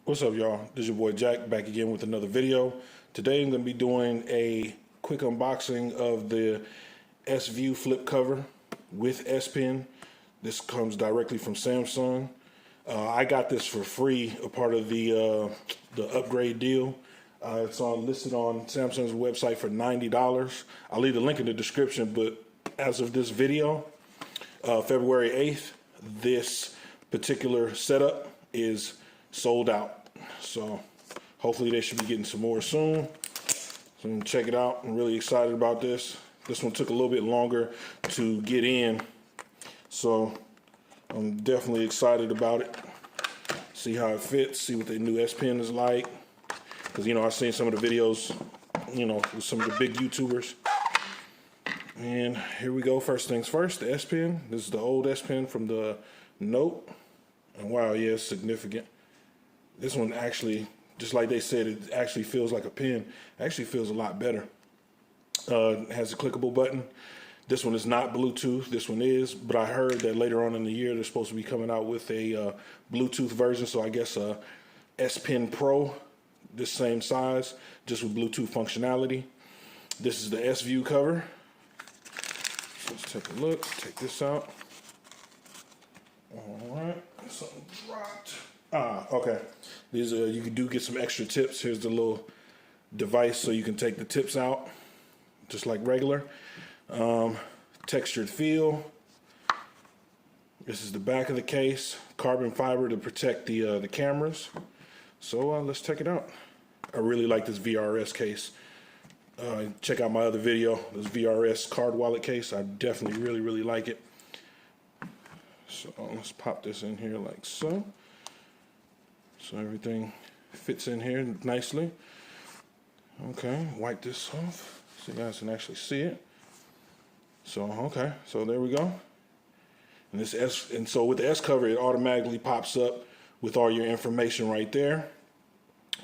What's up, y'all? This is your boy Jack back again with another video. Today I'm going to be doing a quick unboxing of the S-View flip cover with S Pen. This comes directly from Samsung. I got this for free, a part of the upgrade deal. It's listed on Samsung's website for $90. I'll leave the link in the description, but as of this video, February 8th, this particular setup is sold out. So hopefully they should be getting some more soon. So check it out. I'm really excited about this. This one took a little bit longer to get in, so I'm definitely excited about it. See how it fits, see what the new S Pen is like. Because, I've seen some of the videos, with some of the big YouTubers. And here we go. First things first, the S Pen. This is the old S Pen from the Note. And wow, yeah, it's significant. This one actually, just like they said, it actually feels like a pen. It actually feels a lot better. It has a clickable button. This one is not Bluetooth. This one is, but I heard that later on in the year they're supposed to be coming out with a Bluetooth version. So I guess a S Pen Pro, this same size, just with Bluetooth functionality. This is the S-View cover. So let's take a look. Take this out. All right, something dropped. Okay. These you do get some extra tips. Here's the little device so you can take the tips out, just like regular. Textured feel. This is the back of the case. Carbon fiber to protect the cameras. So let's check it out. I really like this VRS case. Check out my other video, this VRS card wallet case. I definitely really like it. So let's pop this in here like so. So everything fits in here nicely. Okay, wipe this off so you guys can actually see it. So okay, so there we go. And so with the S cover, it automatically pops up with all your information right there.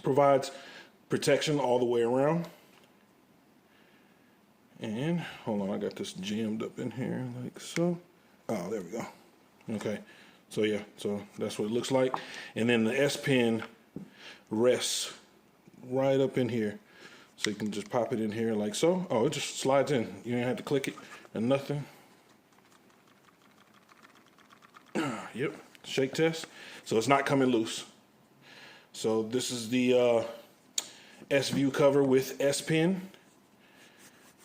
Provides protection all the way around. And hold on, I got this jammed up in here like so. Oh, there we go. Okay, so yeah, so that's what it looks like. And then the S Pen rests right up in here. So you can just pop it in here like so. Oh, it just slides in. You don't have to click it and nothing. Yep, shake test. So it's not coming loose. So this is the S-View cover with S Pen.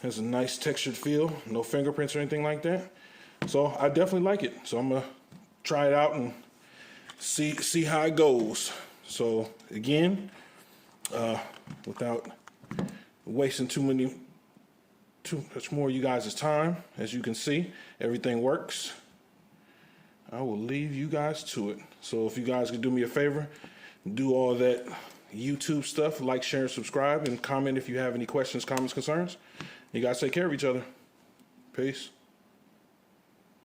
Has a nice textured feel, no fingerprints or anything like that. So I definitely like it. So I'm gonna try it out and see how it goes. So again, without wasting too much more of you guys' time, as you can see, everything works. I will leave you guys to it. So if you guys could do me a favor, do all that YouTube stuff, like, share, and subscribe, and comment if you have any questions, comments, concerns. You guys take care of each other. Peace.